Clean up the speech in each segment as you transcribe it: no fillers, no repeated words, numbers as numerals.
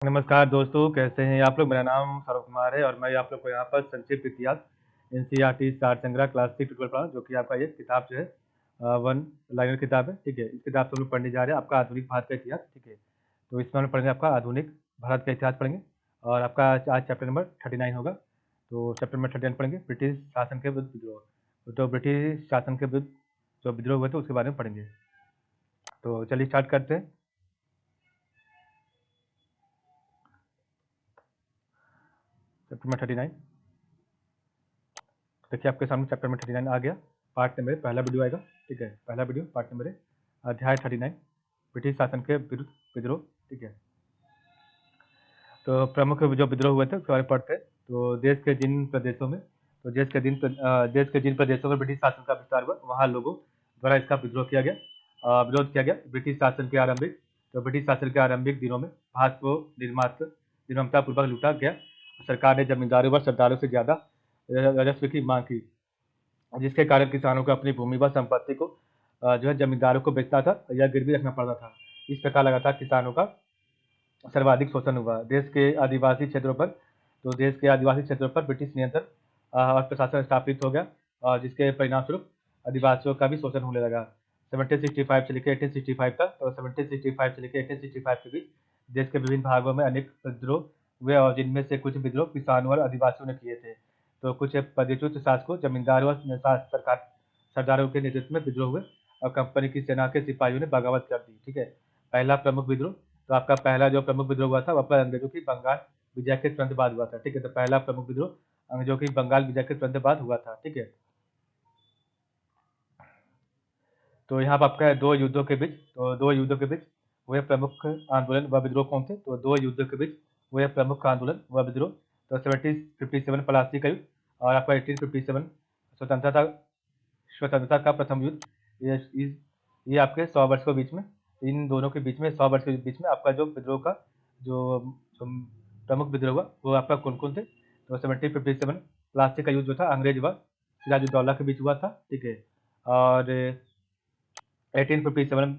नमस्कार दोस्तों, कैसे हैं आप लोग? मेरा नाम सौरभ कुमार है और मैं आप लोग को यहाँ पर संक्षिप्त इतिहास एनसीईआरटी सार संग्रह क्लास 6 ट्यूटोरियल पढ़ा, जो कि आपका ये किताब जो है वन लाइनर किताब है। ठीक है, इस किताब से हम लोग पढ़ने जा रहे हैं आपका आधुनिक भारत का इतिहास। ठीक है, तो इसमें हम लोग पढ़ेंगे आपका आधुनिक भारत का इतिहास पढ़ेंगे और आपका आज चैप्टर नंबर 39 होगा। तो चैप्टर नंबर 39 पढ़ेंगे ब्रिटिश शासन के विरुद्ध विद्रोह। तो ब्रिटिश शासन के विरुद्ध जो विद्रोह हुए थे उसके बारे में पढ़ेंगे। तो चलिए स्टार्ट करते हैं। चैप्टर नंबर 39 देखिए, आपके सामने चैप्टर नंबर 39 आ गया। पार्ट नंबर पहला वीडियो आएगा। ठीक है, पहला वीडियो पार्ट नंबर अध्याय 39 ब्रिटिश शासन के विरुद्ध विद्रोह। ठीक है, तो प्रमुख जो विद्रोह हुए थे उसके बारे में पढ़ते हैं। तो देश के जिन प्रदेशों में ब्रिटिश शासन का विस्तार हुआ, वहाँ लोगों द्वारा इसका विद्रोह किया गया, विरोध किया गया। ब्रिटिश शासन के आरंभिक दिनों में भारत को निर्ममता पूर्वक लूटा गया। सरकार ने जमींदारों व सरदारों से ज्यादा राजस्व की मांग की, जिसके कारण किसानों को अपनी भूमि व संपत्ति को जो है जमींदारों को बेचना था या गिरवी रखना पड़ता था। इस प्रकार लगातार किसानों का सर्वाधिक शोषण हुआ। देश के आदिवासी क्षेत्रों पर ब्रिटिश नियंत्रण और प्रशासन स्थापित हो गया, और जिसके परिणाम स्वरूप आदिवासियों का भी शोषण होने लगा। 1765 से लेकर 1865 तक, तो 1765 से लेकर 1865 के बीच देश के विभिन्न भागों में अनेक विद्रोह हुए, और जिनमें से कुछ विद्रोह किसानों और आदिवासियों ने किए थे। तो कुछ पदच्युत शासकों, जमींदारों और सरदारों के नेतृत्व में विद्रोह हुए, और कंपनी की सेना के सिपाहियों ने बगावत कर दी। ठीक है, पहला प्रमुख विद्रोह, तो आपका पहला जो प्रमुख विद्रोह हुआ था वह अंग्रेजों की बंगाल विजय के तुरंत बाद हुआ था। ठीक है, तो पहला प्रमुख विद्रोह अंग्रेजों की बंगाल विजय के तुरंत बाद हुआ था। ठीक है, तो यहाँ पर आपका दो युद्धों के बीच हुए प्रमुख आंदोलन व विद्रोह कौन थे? तो दो युद्धों के बीच हुए प्रमुख आंदोलन व विद्रोह, तो 1757 पलासी का युद्ध, और आपका 1857 स्वतंत्रता स्वतंत्रता का प्रथम युद्ध। ये आपके 100 वर्ष के बीच में, इन दोनों के बीच में 100 वर्ष के बीच में आपका जो विद्रोह का जो प्रमुख विद्रोह हुआ वो आपका कौन कौन थे? तो 1757 प्लासी का युद्ध जो था अंग्रेज व सिराजुद्दौला के बीच हुआ था। ठीक है, और 1857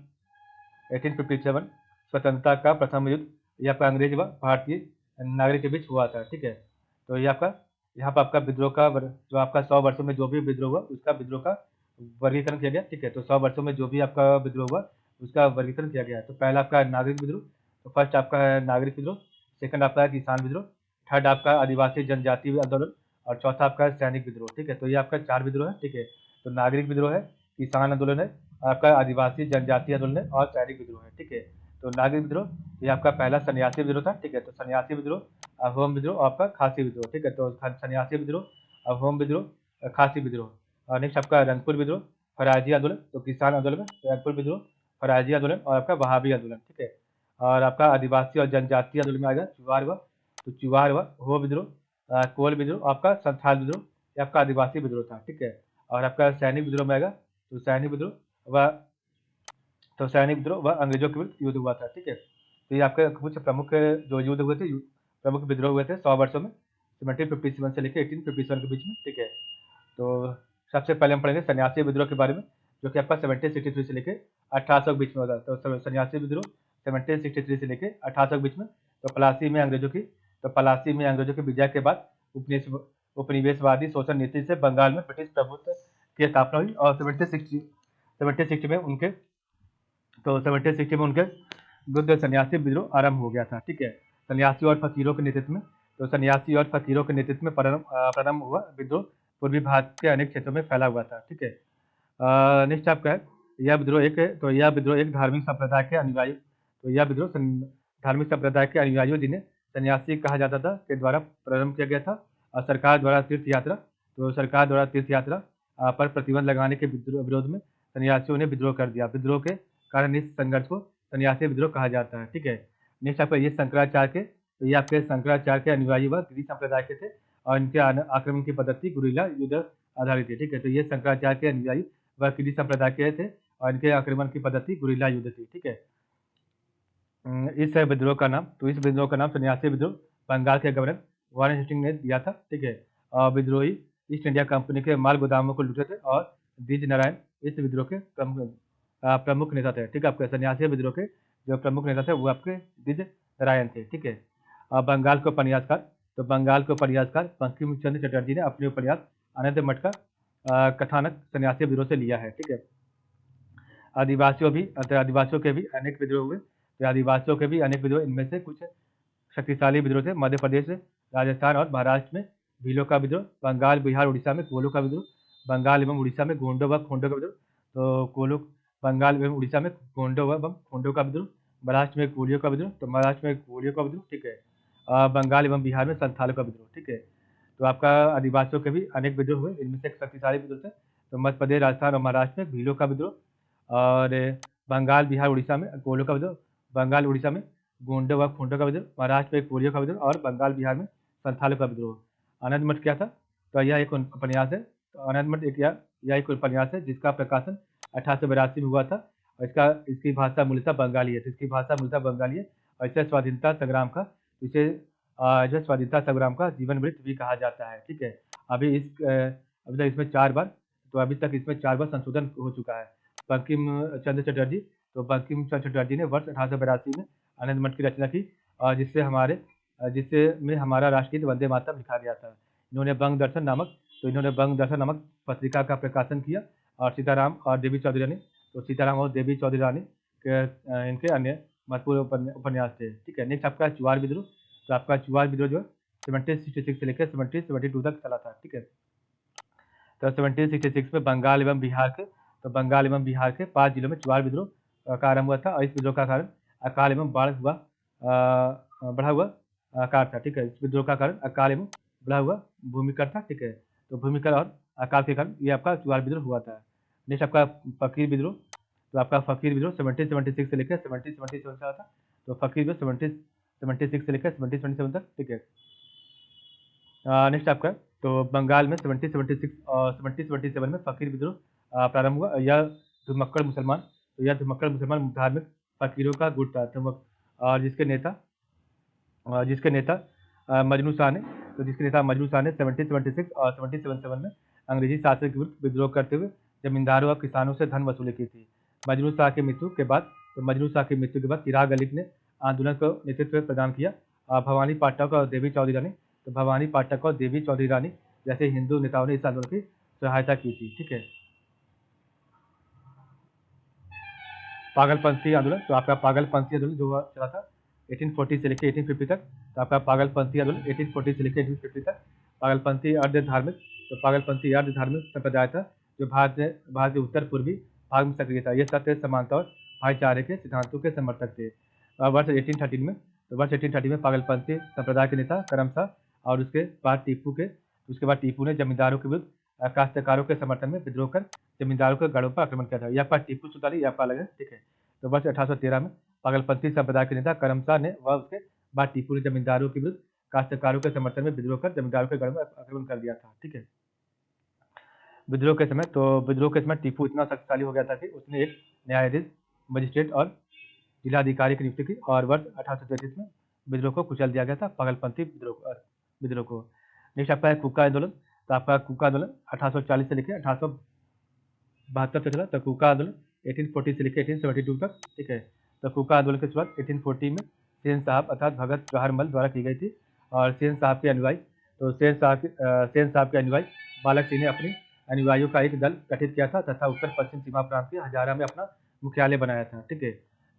1857 स्वतंत्रता का प्रथम युद्ध ये आपका अंग्रेज व भारतीय नागरिक के बीच हुआ था। ठीक है, तो ये आपका यहाँ पर आपका विद्रोह का जो आपका 100 वर्षों में जो भी विद्रोह हुआ उसका विद्रोह का वर्गीकरण किया गया। ठीक है, तो 100 वर्षों में जो भी आपका विद्रोह हुआ उसका वर्गीकरण किया गया। तो पहला आपका नागरिक विद्रोह, तो फर्स्ट आपका है नागरिक विद्रोह, सेकंड आपका है किसान विद्रोह, थर्ड आपका आदिवासी जनजातीय आंदोलन, और चौथा आपका सैनिक विद्रोह। ठीक है, तो ये आपका 4 विद्रोह है। ठीक है, तो नागरिक विद्रोह है, किसान आंदोलन है, आपका आदिवासी जनजातीय आंदोलन है, और सैनिक विद्रोह है। ठीक है, तो नागरिक विद्रोह ये आपका पहला सन्यासी विद्रोह था। ठीक है, तो सन्यासी विद्रोह, अहोम विद्रोह और आपका खासी विद्रोह। ठीक है, तो सन्यासी विद्रोह, अहोम विद्रोह, खासी विद्रोह, और नेक्स्ट आपका रंगपुर विद्रोह, फराजी आंदोलन, तो किसान आंदोलन में रंगपुर विद्रोह, फराजी आंदोलन और आपका वहाबी आंदोलन। ठीक है, और आपका आदिवासी और जनजातीय आंदोलन में आएगा चुवार हुआ, तो चुवार हुआ, हो विद्रोह, कोल विद्रोह, आपका संथाल विद्रोह, ये आपका आदिवासी विद्रोह था। ठीक है, और आपका सैनिक विद्रोह में आएगा, तो सैनिक विद्रोह व अंग्रेजों के विरुद्ध युद्ध हुआ था। ठीक है, तो ये आपके कुछ प्रमुख जो युद्ध हुए थे, प्रमुख विद्रोह हुए थे 100 वर्षों में, 1757 से लेकर 1857 के बीच में। ठीक है, तो सबसे पहले हम पढ़ेंगे सन्यासी विद्रोह के बारे में, जो कि आपका 1763 से लेकर 1800 के बीच में होता है। तो सन्यासी विद्रोह 1763 से लेकर 1800 के बीच में, तो पलासी में अंग्रेजों की विजय के बाद उपनिवेशवादी शोषण नीति से बंगाल में ब्रिटिश प्रभुत्व की स्थापना हुई, और 1760 में उनके 1760 में उनके विरुद्ध सन्यासी विद्रोह आरंभ हो गया था। ठीक है, सन्यासी और फकीरों के नेतृत्व में प्रारंभ हुआ विद्रोह पूर्वी भारत के अनेक क्षेत्रों में फैला हुआ था। ठीक है, नेक्स्ट आपका है यह विद्रोह एक धार्मिक संप्रदाय के अनुयायी, तो यह विद्रोह धार्मिक संप्रदाय के अनुयायियों जिन्हें सन्यासी कहा जाता था के द्वारा प्रारंभ किया गया था, और सरकार द्वारा तीर्थ यात्रा पर प्रतिबंध लगाने के विरोध में सन्यासियों ने विद्रोह कर दिया। विद्रोह के कारण इस संघर्ष को सन्यासी विद्रोह कहा जाता है। ठीक है, नेक्स्ट आपका ये आपके शंकराचार्य के अनुयायी व गिरी संप्रदाय के थे, और इनके आक्रमण की पद्धति गुरिल्ला युद्ध आधारित थी। ठीक है, तो ये शंकराचार्य के अनुयायी व गिरी संप्रदाय के थे, और इनके आक्रमण की पद्धति गुरिल्ला युद्ध थी। ठीक है, इस विद्रोह का नाम सन्यासी विद्रोह बंगाल के गवर्नर वारेन हेस्टिंग ने दिया था। ठीक है, और विद्रोही ईस्ट इंडिया कंपनी के माल गोदामों को लूटे थे, और द्विज नारायण इस विद्रोह के प्रमुख नेता थे। ठीक है, आपके सन्यासी विद्रोह के जो प्रमुख नेता थे वो आपके द्विज नारायण थे। ठीक है, बंगाल के उपन्यासकार, तो बंगाल के उपन्यासकार बंकिम चंद्र चटर्जी ने अपने उपन्यास आनंद मठ का कथानक सन्यासी विद्रोह से लिया है। ठीक है। आदिवासियों के भी अनेक विद्रोह हुए, तो आदिवासियों के भी अनेक विद्रोह, इनमें से कुछ शक्तिशाली विद्रोह थे। मध्य प्रदेश, राजस्थान और महाराष्ट्र में भीलों का विद्रोह, बंगाल, बिहार, उड़ीसा में कोलों का विद्रोह, बंगाल एवं उड़ीसा में गोंडों व खोंडों का विद्रोह। तो कोलो बंगाल एवं उड़ीसा में गोंडों एवं खोंडों का विद्रोह, महाराष्ट्र में कोलियों का विद्रोह, तो महाराष्ट्र में कोलियों का विद्रोह। ठीक है। बंगाल एवं बिहार में संथालों का विद्रोह। ठीक है। तो आपका आदिवासियों के भी अनेक विद्रोह हुए, इनमें से एक शक्तिशाली विद्रोह थे। तो मध्य प्रदेश, राजस्थान और महाराष्ट्र में भीलों का विद्रोह, और बंगाल, बिहार, उड़ीसा में कोलों का विद्रोह, बंगाल, उड़ीसा में गोंडों व खोंडों का विद्रोह, महाराष्ट्र में कोलियों का विद्रोह और बंगाल, बिहार में संथालों का विद्रोह। आनंद मठ क्या था? तो यह एक उपन्यास है। तो आनंद मठ यह एक उपन्यास है जिसका प्रकाशन 1882 में हुआ था, और इसकी भाषा मूलतः बंगाली है। तो इसकी भाषा मूलतः बंगाली है, और इसे स्वाधीनता संग्राम का इसे जो स्वाधीनता संग्राम का जीवन वृत्त भी कहा जाता है। ठीक है। अभी तक इसमें 4 बार, तो अभी तक इसमें 4 बार संशोधन हो चुका है। बंकिम चंद्र चटर्जी, तो बंकिम चंद्र चटर्जी ने वर्ष 1882 में आनंद मठ की रचना की, और जिससे में हमारा राष्ट्रगीत वंदे मातरम लिखा गया था। इन्होंने बंग दर्शन नामक पत्रिका का प्रकाशन किया, और सीताराम और देवी चौधरी रानी, तो सीताराम और देवी चौधरी रानी के इनके अन्य महत्वपूर्ण उपन्यास थे। ठीक है। नेक्स्ट आपका चुआर विद्रोह। तो आपका चुआर विद्रोह जो है 1766 से लेकर 1772 तक चला था। ठीक है। तो 1766 में बंगाल एवं बिहार के 5 जिलों में चुआर विद्रोह का आरंभ हुआ था, और इस विद्रोह का कारण अकाल एवं बढ़ा हुआ अकाल था। ठीक है। इस विद्रोह का कारण अकाल एवं बढ़ा हुआ भूमिकर था। ठीक है। तो भूमिकर और अकाल के कारण ये आपका चुआर विद्रोह हुआ था। नेक्स्ट आपका फकीर विद्रोह। तो आपका फकीर विद्रोह 1776 से लेकर 1777 चला था। तो फकीर विद्रोह 1776 से लेकर 1777 तक। ठीक है। नेक्स्ट आपका, तो बंगाल में 1776 और 1777 में फकीर विद्रोह प्रारंभ हुआ। यह धुमक्कड़ मुसलमान धार्मिक फकीरों का गुट था, और जिसके नेता मजनू शाह ने 1776 और 1777 में अंग्रेजी शासन के विरुद्ध विद्रोह करते हुए जमींदारों और किसानों से धन वसूली की थी। मजनू शाह की मृत्यु के बाद चिराग अली ने आंदोलन को नेतृत्व प्रदान किया। भवानी पाठक और देवी चौधरी रानी जैसे हिंदू नेताओं ने इस आंदोलन की सहायता की थी। ठीक है। पागलपंथी आंदोलन। तो आपका पागलपंथी आंदोलन जो चला था 1840 से लेकर 1850 तक। तो आपका पागलपंथी आंदोलन 1840 से लेकर 1850 तक। पागलपंथी अर्ध धार्मिक संप्रदाय था, जो भारत के उत्तर पूर्वी भाग में सक्रिय था। यह सत्य, समानता और भाईचारे के सिद्धांतों के समर्थक थे। वर्ष 1830 में पागलपंथी संप्रदाय के नेता करमशाह और उसके बाद टीपू ने जमींदारों के विरुद्ध काश्तकारों के समर्थन में विद्रोह कर जमींदारों के गढ़ों पर आक्रमण किया था। यह आपका टीपू सुल्तान, यह आपका अलग है। ठीक है। तो वर्ष 1813 में पागलपंथी संप्रदाय के नेता करमशाह ने व उसके बाद टीपू ने जमींदारों के विरुद्ध काश्तकारों के समर्थन में विद्रोह कर जमींदारों के गढ़ में आक्रमण कर दिया था। ठीक है। विद्रोह के समय टीपू इतना शक्तिशाली हो गया था कि उसने एक न्यायाधीश, मजिस्ट्रेट और जिलाधिकारी की नियुक्ति की, और वर्ष 1833 में विद्रोह को कुचल दिया गया था, पागलपंथी विद्रोह को। नेक्स्ट आपका है कुका आंदोलन। तो आपका कुका आंदोलन 1840 से लेकर 1872 तक चला। तो कुका आंदोलन 1840 से लेकर 1872 तक। ठीक है। तो कुका आंदोलन की शुरुआत 1840 में सेन साहब अर्थात भगत जवाहर मल द्वारा की गई थी, और सेन साहब के अनुयायी बालक सिंह ने अपनी अनुयायियों का एक दल गठित किया था तथा उत्तर पश्चिम सीमा प्रांत के हजारा में अपना मुख्यालय बनाया था। ठीक है।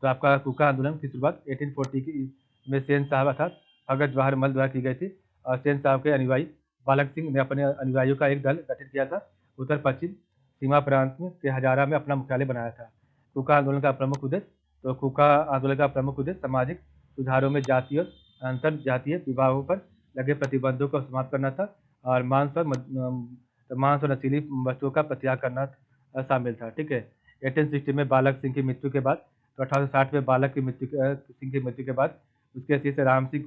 तो आपका कुका आंदोलन की शुरुआत 1840 में सेन साहब अर्थात भगत जवाहर मल द्वारा की गई थी, और सेन साहब के अनुयायी बालक सिंह ने अपने अनुयायियों का एक दल गठित किया था, उत्तर पश्चिम सीमा प्रांत के हजारा में अपना मुख्यालय बनाया था। कुका आंदोलन का प्रमुख उद्देश्य सामाजिक सुधारों में जातीय और अंतर जातीय विवाहों पर लगे प्रतिबंधों को समाप्त करना था, और मांस और नशीली वस्तुओं का प्रत्याग करना शामिल था। ठीक है। 1860 में बालक सिंह की मृत्यु के बाद, तो 1860 में सिंह की मृत्यु के बाद उसके शिष्य राम सिंह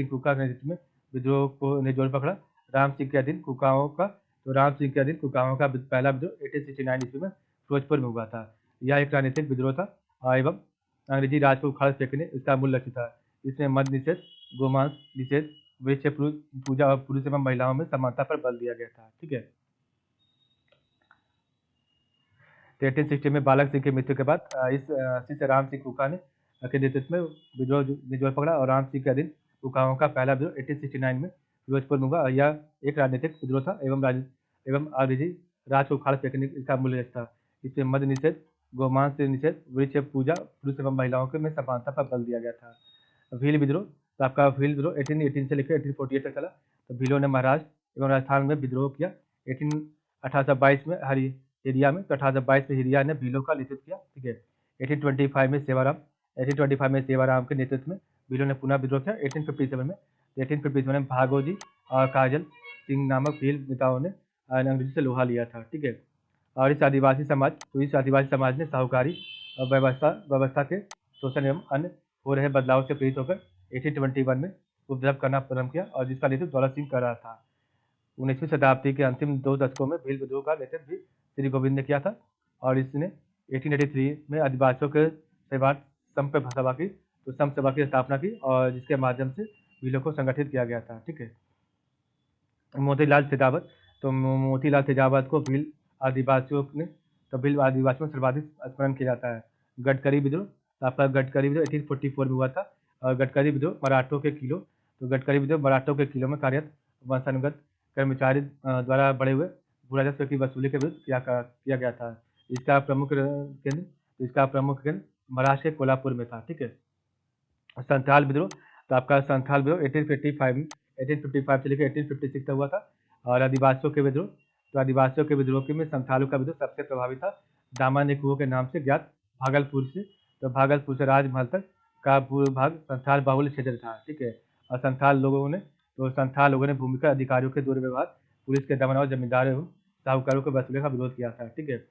कुका के नेतृत्व में विद्रोह ने जोर पकड़ा। राम सिंह के अधीन कुकाओं का पहला विद्रोह 1869 ईस्वी में फिरोजपुर में हुआ था। यह एक राजनीतिक विद्रोह था, एवं अंग्रेजी राज को उखाड़ फेंकने इसका मूल लक्ष्य था। इसमें मद्य निषेध, गोमांस निषेध, वृक्ष पूजा और पुरुष एवं महिलाओं में समानता पर बल दिया गया था। ठीक है। 1860 में बालक सिंह की मृत्यु के बाद इस शिष्य राम सिंह कुका ने के नेतृत्व में विद्रोह ने जोर पकड़ा और राम सिंह के अधीन कुकाओं का पहला विद्रोह 1869 में फिरोजपुर में हुआ। यह एक राजनीतिक विद्रोह था एवं अंग्रेजी राज को उखाड़ फेंकने का मूल लक्ष्य था। इसमें मद्य निषेध, गोमांस निषेध, वृक्ष पूजा, पुरुष एवं महिलाओं के में समानता पर बल दिया गया था। भील विद्रोह, तो आपका भील विद्रोह 1818 से लेकर 1848 तक चला। तो भीलों ने महाराष्ट्र एवं राजस्थान में विद्रोह किया। 1822 में हिरिया में, तो 1822 में हिरिया ने भीलों का नेतृत्व किया। ठीक है। 1825 में सेवाराम के नेतृत्व में भीलों ने पुनः विद्रोह किया। 1857 में भागोजी और काजल सिंह नामक भील नेताओं ने अंग्रेजी से लोहा लिया था। ठीक है। और इस आदिवासी समाज ने साहूकारी व्यवस्था के शोषण एवं अन्य हो रहे बदलाव से प्रेरित होकर 1821 में उपद्रव करना प्रारंभ किया और जिसका नेतृत्व दौलत सिंह कर रहा था। 19वीं शताब्दी के अंतिम 2 दशकों में भील विद्रोह का नेतृत्व भी श्री गोविंद ने किया था और इसने 1883 में आदिवासियों के संप सभा की स्थापना की और जिसके माध्यम से भीलों को संगठित किया गया था। ठीक है। मोतीलाल तेजावत को भील आदिवासियों में सर्वाधिक स्मरण किया जाता है। गडकरी विद्रोह, आपका गडकरी विद्रोह 1844 में हुआ था और गडकरी विद्रोह मराठों के किलों में कार्यरत वंशानुगत कर्मचारी द्वारा बढ़े हुए भूराजस्व की वसूली के विरुद्ध किया गया था। इसका प्रमुख केंद्र महाराष्ट्र के कोल्हापुर में था। ठीक है। संथाल विद्रोह, तो आपका संथाल विद्रोह 1855 से लेकर 1856 तक हुआ था और आदिवासियों के विद्रोह में संथालों का विद्रोह सबसे प्रभावी था। दामा नेकुओं के नाम से ज्ञात भागलपुर से राजमहल तक का भूभाग संथाल बाहुल्य क्षेत्र था। ठीक है। और संथाल लोगों ने भूमिका अधिकारियों के दुर्व्यवहार, पुलिस के दमन और जमींदार एवं साहूकारों के वसूली का विरोध किया था। ठीक है।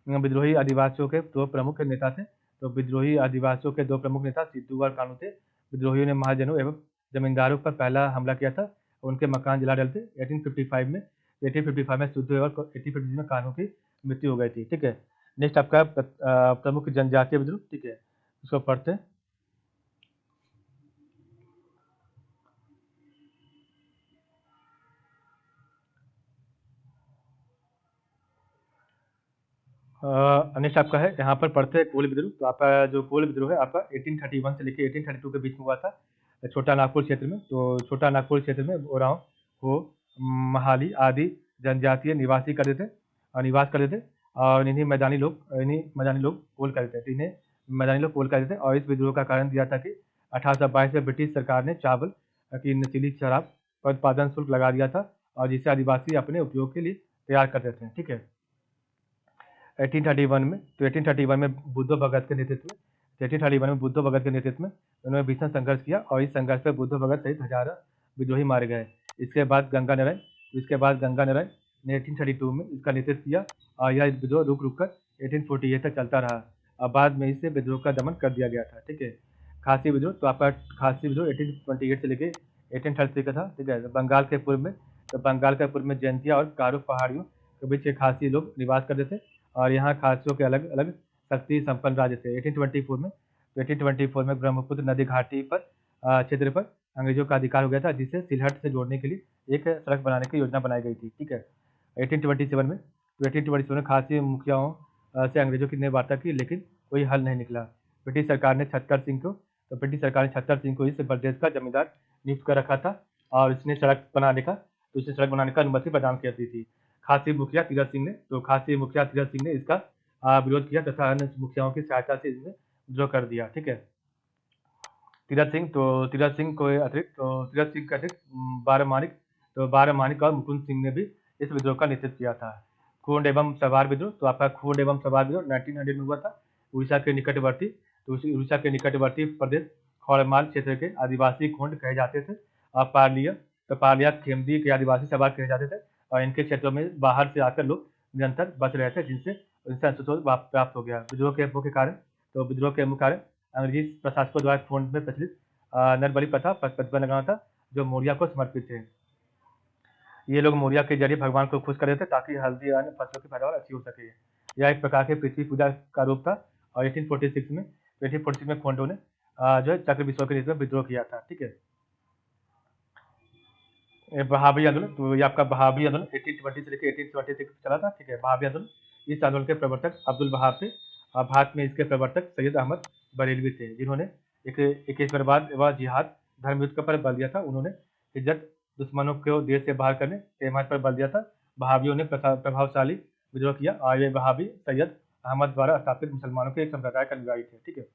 विद्रोही आदिवासियों के दो प्रमुख नेता सिद्धू और कानू थे। विद्रोहियों ने महाजनों एवं जमींदारों पर पहला हमला किया था। उनके मकान जला डाले थे। 1855 में सिद्धू और 1856 में कानू की मृत्यु हो गई थी। ठीक है। नेक्स्ट आपका प्रमुख जनजातीय विद्रोह। ठीक है, इसको पढ़ते हैं। नेक्स्ट आपका है, यहाँ पर पढ़ते हैं कोल विद्रोह। तो आपका जो कोल विद्रोह है आपका 1831 से लेकर 1832 के बीच में हुआ था छोटा नागपुर क्षेत्र में। तो छोटा नागपुर क्षेत्र में ओराव हो महाली आदि जनजातीय निवास करते थे और इन्हीं मैदानी लोग कोल करते थे। और इस विद्रोह का कारण दिया था कि 1822 में ब्रिटिश सरकार ने चावल की नशीली शराब पर उत्पादन शुल्क लगा दिया था और जिसे आदिवासी अपने उपयोग के लिए तैयार करते थे। ठीक है। 1831 में बुद्धो भगत के नेतृत्व में उन्होंने भीषण संघर्ष किया और इस संघर्ष में बुद्धो भगत सहित हजारों विद्रोही मारे गए। इसके बाद गंगा नारायण ने 1832 में इसका नेतृत्व किया और यह विद्रोह रुक कर 1848 तक चलता रहा और बाद में इसे विद्रोह का दमन कर दिया गया था। ठीक है। खासी विद्रोह, तो आपका खासी विद्रोह 1828 से लेकर 1833 का था। ठीक है। बंगाल के पूर्व में जयंतिया और गारो पहाड़ियों के बीच खासी लोग निवास करते थे और यहाँ खासियों के अलग अलग शक्ति संपन्न राज्य थे। 1824 में ब्रह्मपुत्र नदी घाटी पर क्षेत्र पर अंग्रेजों का अधिकार हो गया था, जिसे सिलहट से जोड़ने के लिए एक सड़क बनाने की योजना बनाई गई थी। ठीक है। 1827 में खासी मुखियाओं से अंग्रेजों की ने वार्ता की लेकिन कोई हल नहीं निकला। ब्रिटिश सरकार ने छत्तर सिंह को इस प्रदेश का जमींदार नियुक्त कर रखा था और इसने सड़क बनाने का अनुमति प्रदान कर दी थी। खासी मुखिया तीरथ सिंह ने इसका विरोध किया तथा अन्य मुखियाओं की सहायता से इसने विद्रोह कर दिया। ठीक है। तीरथ सिंह के अतिरिक्त बारमानिक और मुकुंद सिंह ने भी इस विद्रोह का नेतृत्व किया था। खूंड एवं सवार विद्रोह, तो आपका खूंड एवं सवार विद्रोह 1900 में हुआ था। उड़ीसा के निकटवर्ती प्रदेश खौड़माल क्षेत्र के आदिवासी खूंड कहे जाते थे और पालिया खेमदी के आदिवासी सवार कहे जाते थे और इनके क्षेत्रों में बाहर से आकर लोग निरंतर बस रहे थे, जिनसे असंतोष प्राप्त हो गया। विद्रोह के मुख्य कारण अंग्रेजी प्रशासकों द्वारा खूंड में प्रचलित नरबलि प्रथा प्रतिबंध लगाना था, जो मौर्य को समर्पित थे। ये लोग मौर्य के जरिए भगवान को खुश कर रहे थे ताकि हल्दी अन्य फसलों की पैदावार अच्छी हो सके। यह एक प्रकार के पृथ्वी पूजा का रूप था और 1846 में खोंडों ने जो है चक्र विश्व के नेतृत्व में विद्रोह किया था। ठीक है। बहावी आंदोलन, तो ये आपका बहावी आंदोलन 1820 से लेकर 1870 तक चला था। ठीक है। बहावी आंदोलन, इस आंदोलन के प्रवर्तक अब्दुल वहाब थे और भारत में इसके प्रवर्तक सैयद अहमद बरेलवी थे, जिन्होंने 21वीं व जिहाद धर्म युद्ध पर बल दिया था। उन्होंने हिजरत, दुश्मनों को देश से बाहर करने, हिमायत पर बल दिया था। बहावियों ने प्रभावशाली विद्रोह किया और ये बहावी सैयद अहमद द्वारा स्थापित मुसलमानों के एक संप्रदाय का अनुयायी थे। ठीक है।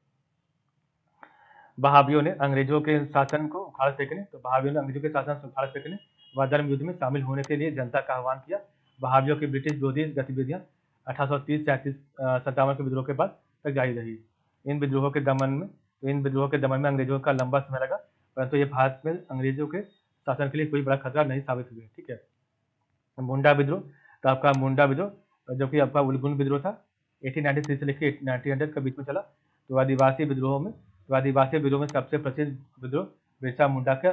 बहावियों ने अंग्रेजों के शासन को उखाड़ फेंकने व धर्म युद्ध में शामिल होने के लिए जनता का आह्वान किया। बहावियों की ब्रिटिश विरोधी गतिविधियां 1830-57 के विद्रोह के बाद तक जारी रही। इन विद्रोहों के दमन में अंग्रेजों का लंबा समय लगा, परंतु ये भारत में अंग्रेजों के शासन के लिए कोई बड़ा खतरा नहीं साबित हुए। ठीक है। मुंडा विद्रोह, तो आपका मुंडा विद्रोह जो कि आपका उलगुन विद्रोह था, 1893 से लेकर 1900 के बीच में चला। तो आदिवासी विद्रोह में सबसे प्रसिद्ध विद्रोह बिरसा मुंडा के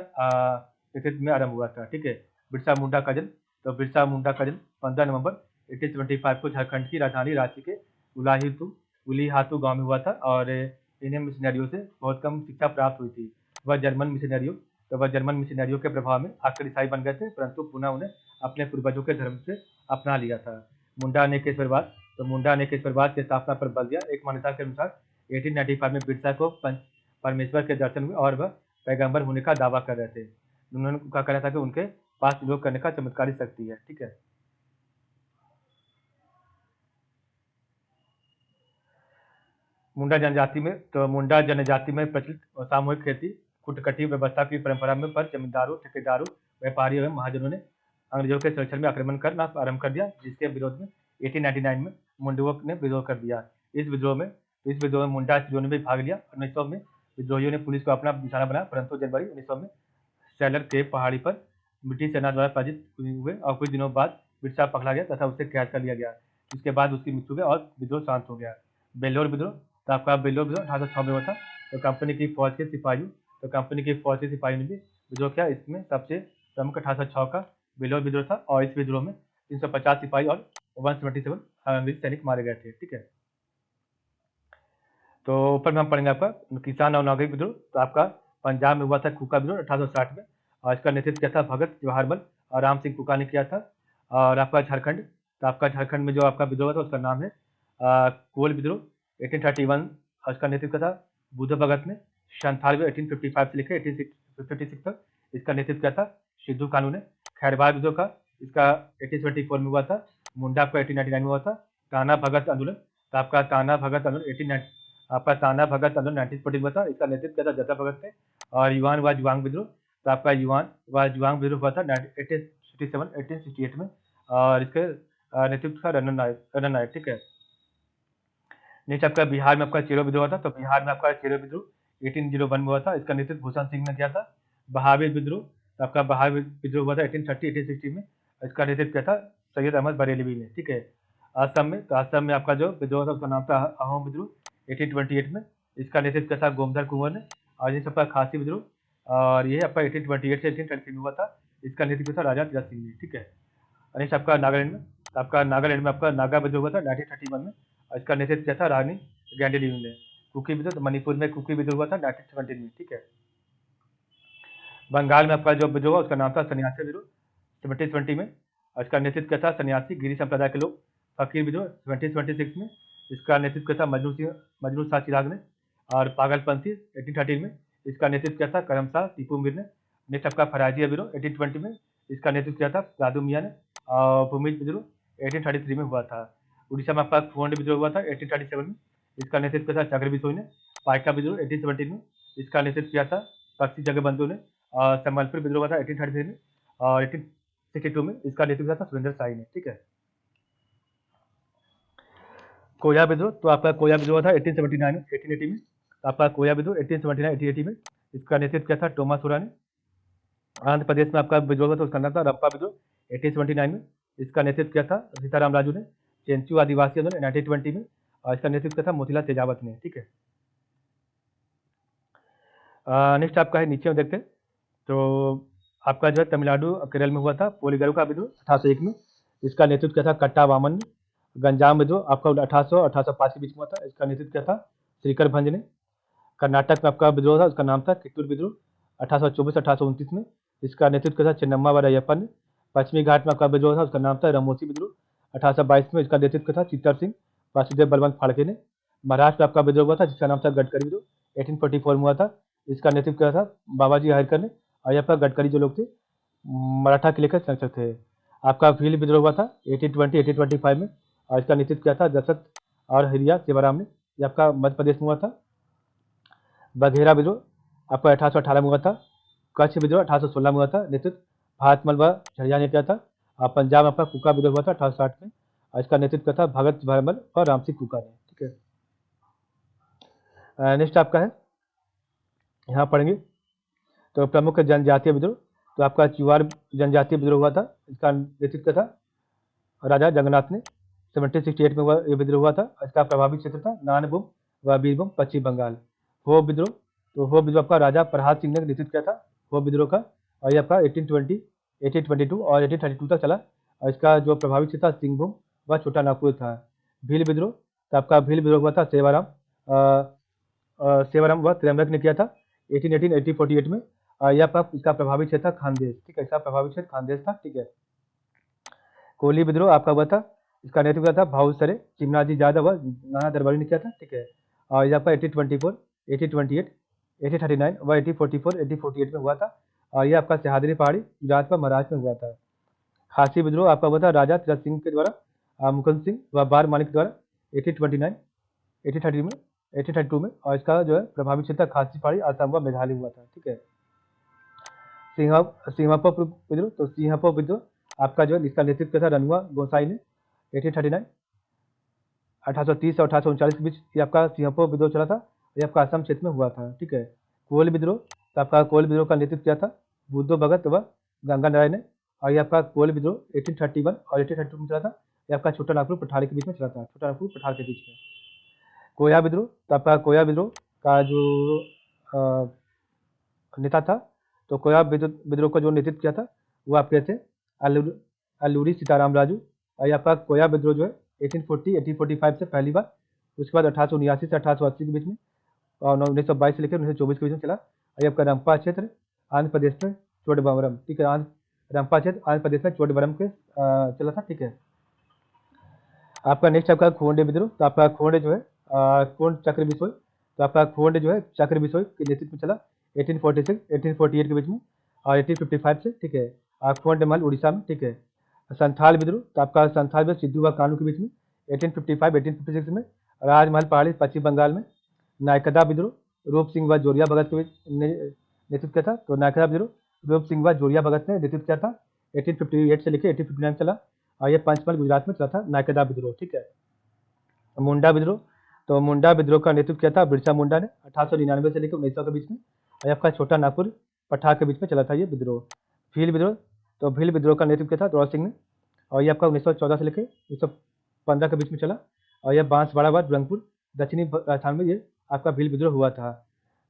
नेतृत्व में आरंभ हुआ था। ठीक है। बिरसा मुंडा का जन्म 15 नवंबर 1875 को झारखंड की राजधानी रांची के उलीहातू गांव में हुआ था और इन्हें मिशनरियों से बहुत कम शिक्षा प्राप्त हुई थी। वह जर्मन मिशनरियों के प्रभाव में आकर ईसाई बन गए थे, परंतु पुनः उन्हें अपने पूर्वजों के धर्म से अपना लिया था। मुंडा ने केसरवाद की स्थापना पर बल दिया। एक मान्यता के अनुसार 1895 में बिरसा को परमेश्वर के दर्शन हुए और वह पैगंबर होने का दावा कर रहे थे। उन्होंने कहा कहना था कि उनके पास योग करने का चमत्कारी शक्ति है। ठीक है। मुंडा जनजाति में प्रचलित सामूहिक खेती कुटकटी व्यवस्था की परंपरा में पर जमींदारों, ठेकेदारों, व्यापारियों एवं महाजनों ने अंग्रेजों के संरक्षण में आक्रमण करना आरंभ कर दिया, जिसके विरोध में 1899 में मुंडुओं ने विद्रोह कर दिया। इस विद्रोह में मुंडा स्त्रियों ने भी भाग लिया। 1900 में विद्रोहियों ने पुलिस को अपना निशाना बनाया, परंतु जनवरी 1900 में सैलर के पहाड़ी पर ब्रिटिश सेना द्वारा पराजित हुए और कुछ दिनों बाद बिरसा पकड़ा गया तथा उसे कैद कर लिया गया। इसके बाद उसकी मृत्यु हुई और विद्रोह शांत हो गया। बेल्लोर विद्रोह, तो आपका बेल्लोर विद्रोह 1806 में हुआ था। तो कंपनी की फौज के सिपाहियों ने भी विद्रोह किया। इसमें सबसे प्रमुख 1806 का बेल्लोर विद्रोह था और इस विद्रोह में 350 सिपाही और 177 अंग्रेजी सैनिक मारे गए थे। ठीक है। तो ऊपर में हम पढ़ेंगे आपका किसान और नागरिक विद्रोह। तो आपका पंजाब में हुआ था खूका विद्रोह 1860 में और इसका नेतृत्व किया था भगत जवाहर मल और राम सिंह कुका ने किया था। और आपका झारखंड में जो आपका विद्रोह था उसका नाम है कोल विद्रोह 1831 और इसका नेतृत्व किया था बुद्ध भगत ने। संथाल में 1855 से लेकर 1856 तक इसका नेतृत्व किया था सिद्धू कानू ने। खैरवार विद्रोह का इसका 1874 में हुआ था। मुंडा आपका 1899 में हुआ था। ताना भगत आंदोलन, तो आपका ताना भगत आंदोलन 1914 में था। इसका नेतृत्व किया था जता भगत ने। और युवान व जुआंग विद्रोह, तो आपका युवान व जुआंग विद्रोह हुआ था 1868 में और इसके नेतृत्व था रनन नायक। ठीक है। नेक्स्ट आपका बिहार में आपका चेरो विद्रोह था। तो बिहार में आपका चेरो विद्रोह 1801 में हुआ था। इसका नेतृत्व भूषण सिंह ने किया था। बहावी विद्रोह, तो आपका बहावी विद्रोह हुआ था 1860 में। इसका नेतृत्व किया था सैयद अहमद बरेलवी ने। ठीक है। असम में आपका जो विद्रोह था उसका नाम था अहोम विद्रोह 1828 में। इसका नेतृत्व किया था गोमधर कुंवर ने। और ये सबका खासी विद्रोह और ये आपका 1828 से 1833 में हुआ था। इसका नेतृत्व था राजा तेजा सिंह ने। ठीक है। नेक्स्ट आपका नागालैंड में आपका नागा विद्रोह हुआ था 1931 में और इसका नेतृत्व किया था रानी गैंडी ने। कुकी विद्रोह, तो मणिपुर में कुकी विद्रोह हुआ था 1917 में। ठीक है। बंगाल में आपका जो विद्रोह हुआ उसका नाम था सन्यासी विद्रोह 1720 में और इसका नेतृत्व किया था सन्यासी गिरी संप्रदाय के लोग। फकीर विद्रोह 1726 में, इसका नेतृत्व किया था मजनू शाह चिराग ने। और पागलपंथी 1813 में, इसका नेतृत्व किया था करम शाह टीपू मीर ने। नेक्स्ट आपका फराजिया विद्रोह 1820 में, इसका नेतृत्व किया था दादू मियाँ ने। और भूमिज विद्रोह 1833 में हुआ था। उड़ीसा में आपका खोंड विद्रोह हुआ था 1837 में, इसका नेतृत्व किया था चक्र बिसोई ने। पाइका विद्रोह 1817 में, इसका नेतृत्व किया था पक्षी जगबंधु ने। और संबलपुर विद्रोह हुआ था 1833 में और 1862 में, इसका नेतृत्व किया था सुरेंद्र शाही ने। ठीक है। कोया विद्रोह, तो आपका कोया विद्रोह था 1880 में। आपका कोया विद्रोह 1879-1880 में, इसका नेतृत्व किया था टोमास हुरा ने। आंध्र प्रदेश में आपका विद्रोह था उसका नाम था रंपा विद्रोह 1879 में, इसका नेतृत्व किया था सीताराम राजू ने। चेंचू आदिवासी आंदोलन 1920 में और इसका नेतृत्व किया था मोतीलाल तेजावत ने। ठीक है। नेक्स्ट आपका है नीचे में देखते हैं। तो आपका जो है तमिलनाडु केरल में हुआ था पोलिगरू का विद्रोह 1801 में, इसका नेतृत्व किया था कट्टा वामन ने। गंजाम विद्रोह आपका 1800-1805 के बीच में हुआ था, इसका नेतृत्व किया था श्रीकर भंज ने। कर्नाटक में आपका विद्रोह था उसका नाम था कित्तूर विद्रोह 1824-1829 में, इसका नेतृत्व किया था चेन्नम्मा वरयप्पा ने। पश्चिमी घाट में आपका विद्रोह था उसका नाम था रमोसी विद्रोह 1822 में, इसका नेतृत्व किया था चित्तर सिंह वासुदेव बलवंत फाड़के ने। महाराष्ट्र में आपका विद्रोह हुआ था जिसका नाम था गडकरी विद्रोह, 1844 में हुआ था। इसका नेतृत्व किया था बाबाजी हरकर ने, और यहाँ पर गडकरी जो लोग थे मराठा किले के संरक्षक थे। आपका भील विद्रोह हुआ था 1825 में, और इसका नेतृत्व किया था दशरथ और हरिया सेवाराम ने। ये आपका मध्य प्रदेश में हुआ था। बघेरा विद्रोह आपका 1818 में हुआ था। कच्छ विद्रोह 1816 में हुआ था, नेतृत्व भारतमल व झरिया ने किया था। और पंजाब में आपका कुका विद्रोह हुआ था 1860 में, और इसका नेतृत्व किया था भगत भारमल और राम सिंह कुका ने। ठीक है, नेक्स्ट आपका है, यहाँ पढ़ेंगे तो प्रमुख जनजातीय विद्रोह। तो आपका चुवार जनजातीय विद्रोह हुआ था, इसका नेतृत्व किया था राजा जगन्नाथ ने। 1768 में हुआ ये विद्रोह हुआ था। इसका प्रभावी क्षेत्र था नानभूम व बीरभूम, पश्चिम बंगाल। हो विद्रोह, तो हो विद्रोह आपका राजा प्रहात सिंह ने नेतृत्व किया था हो विद्रोह का, और ये आपका 1820, 1822 और 1832 तक चला। और इसका जो प्रभावी क्षेत्र था सिंहभूम व छोटा नागपुर था। भील विद्रोह, तो आपका भील विद्रोह हुआ था सेवाराम व त्र्यंबक ने किया था 1818, 1848 में। यह आपका इसका प्रभावी क्षेत्र था खानदेश। ठीक है, इसका प्रभावी क्षेत्र खानदेश था। ठीक है, कोली विद्रोह आपका हुआ था, इसका नेतृत्व किया था भाऊसरे चिमनाजी यादव व नाना दरबारी ने किया था। ठीक है, और ये आपका 1824, 1828, 1839 व 1844, 1848 में हुआ था। और ये आपका सह्याद्री पहाड़ी गुजरात व महाराष्ट्र में हुआ था। खासी विद्रोह आपका हुआ था राजा तीरथ सिंह के द्वारा मुकुंद सिंह व बार मानिक द्वारा 1829, 1830 में, 1832 में। और इसका जो है प्रभावी क्षेत्र खासी पहाड़ी असम व मेघालय हुआ था। ठीक है, सिंहपो विद्रोह, तो सिंहपो विद्रोह आपका जो है इसका नेतृत्व किया था रनुआ गोसाई ने 1839, 1830 और 1839 के बीच ये आपका सिंहपो विद्रोह चला था। ये आपका असम क्षेत्र में हुआ था। ठीक है, कोल विद्रोह, तो आपका कोल विद्रोह का नेतृत्व किया था बुद्धो भगत व गंगा नारायण ने। और ये आपका कोल विद्रोह 1831 और 1832 में चला था। ये आपका छोटा नागपुर पठार के बीच में चला था, छोटा नागपुर पठार के बीच में। कोया विद्रोह, तो आपका कोया विद्रोह का जो नेता था, तो कोया विद्रोह का जो नेतृत्व किया था वो आपके थे अल्लूरी सीताराम राजू। और ये आपका कोया विद्रोह जो है 1840, 1845 से पहली बार, उसके बाद 1879 से 1880 के बीच में, और 1922 से लेकर 1924 के बीच में चला। और ये आपका रंपा क्षेत्र आंध्र प्रदेश में चोडबरम। ठीक है, रंपा क्षेत्र आंध्र प्रदेश में चोडबरम के चला था। ठीक है, आपका नेक्स्ट आपका खोंडे विद्रोह, तो आपका खोंडे जो है खोंड चक्र बिसोई, तो आपका खोंड जो है चक्र बिसोई के नेतृत्व में चला 1846, 1848 के बीच में और 1855 से। ठीक है, खोंड महल उड़ीसा में। ठीक है, संथाल विद्रोह, तो आपका संथाल में सिद्धू व कानू के बीच में 1855, 1856 में। राजमहल पहाड़ी पश्चिम बंगाल में। नायकदा विद्रोह रूप सिंह व जोरिया भगत के नेतृत्व किया था, तो नायकदा विद्रोह रूप सिंह व जोरिया भगत ने नेतृत्व किया था 1858 से लेकर 1859 चला, और ये पंचमहल गुजरात में चला था नायकदा विद्रोह। ठीक है, मुंडा विद्रोह, तो मुंडा विद्रोह का नेतृत्व किया था बिरसा मुंडा ने 1899 से लेकर 1900 के बीच में, और आपका छोटा नागपुर पठार के बीच में चला था ये विद्रोह। भील विद्रोह, तो भील विद्रोह का नेतृत्व किया था द्रोण सिंह ने, और ये आपका 1914 से लेकर 1915 के बीच में चला। और यह बांसवाड़ा व रंगपुर दक्षिणी राजस्थान में ये आपका भील विद्रोह हुआ था।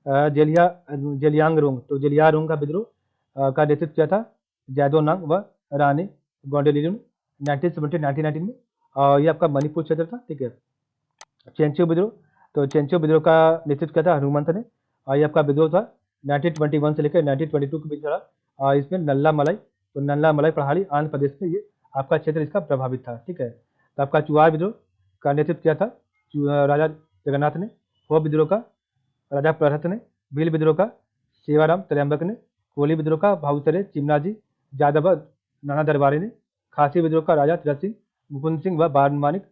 जेलियांगरोंग, तो जेलियांगरोंग का विद्रोह का नेतृत्व किया था जैदोनांग व रानी गोंडेलियो ने 1917, 1919 में, और ये आपका मणिपुर क्षेत्र था। ठीक है, चेंचू विद्रोह, तो चेंचू विद्रोह का नेतृत्व किया था हनुमंत ने, और ये आपका विद्रोह था 1921 से लेकर 1922 के बीच चला। और इसमें नल्ला मलाई, तो नल्ला मलाई पहाड़ी आंध्र प्रदेश में ये आपका क्षेत्र इसका प्रभावित था। ठीक है, तो आपका चुवार विद्रोह का नेतृत्व किया था राजा जगन्नाथ ने। हो विद्रोह का राजा प्रहत ने। भील विद्रोह का सेवाराम त्र्यंबक ने। कोली विद्रोह का भाऊसरे चिमनाजी यादव नाना दरबारी ने। खासी विद्रोह का राजा तीरथ सिंह, मुकुंद सिंह व बार मानिक।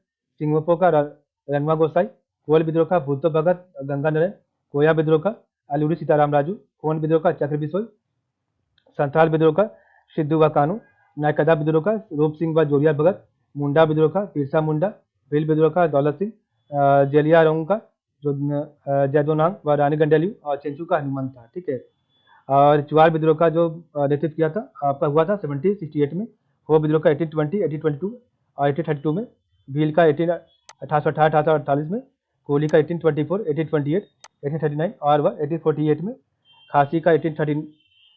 सिंगमपो का रनवा गोसाई। कोल विद्रोह का बुद्धो भगत गंगा नारायण। कोया विद्रोह का अल्लूरी सीताराम राजू। खोंड विद्रोह का चक्र बिसोई। संथाल विद्रोह का सिद्धू व कानू। नायकदा विद्रोह का रूप सिंह व जोरिया भगत। मुंडा विद्रोह का बिरसा मुंडा। भील विद्रोह का दौलत सिंह। जेलियांगरोंग का जो जैदोनांग व रानी गंडेलियो, और चेंचू का हनुमान था। ठीक है, और चुवार विद्रोह का जो नेतृत्व किया था आपका हुआ था 1768 में। हो विद्रोह का 1820, 1822 और 1832 में। भील का 1818, 1848 में। कोहली का 1824, 1828, 1839 और वह 1848 में। खासी का 1813,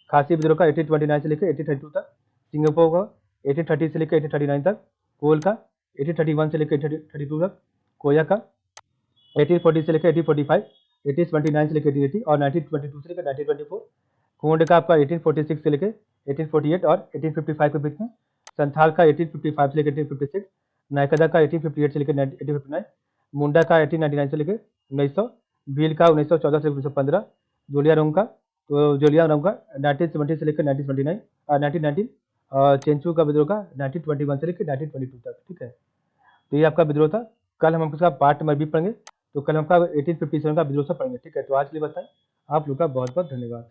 खासी विद्रोह का 1829 से लेकर 1832 तक। सिंगापुर का 1830 से लेकर 1839 तक। कोल का 1831 से लेकर 1832 तक। कोया का 1840 से लेकर 1845, 1829 से लेकर 1880 और 1922 से लेकर 1924। खोंड का आपका 1846 से लेकर 1848 और 1855 के बीच में। संथाल का 1855 से लेकर 1856। नायकदा का 1858 से लेकर 1859। मुंडा का 1899 से लेकर 1900, भील का 1914 से 1915, जोलियांग का 1970 से लेकर 1919, और चेंचू का विद्रोह का 1921 से लेकर 1922 तक। ठीक है, तो ये आपका विद्रोह था। कल हम उसका पार्ट नंबर 20 पढ़ेंगे, तो कल हम आपका 1857 का विद्रोह से पढ़ेंगे। ठीक है, तो आज के लिए बताएं, आप लोग का बहुत बहुत धन्यवाद।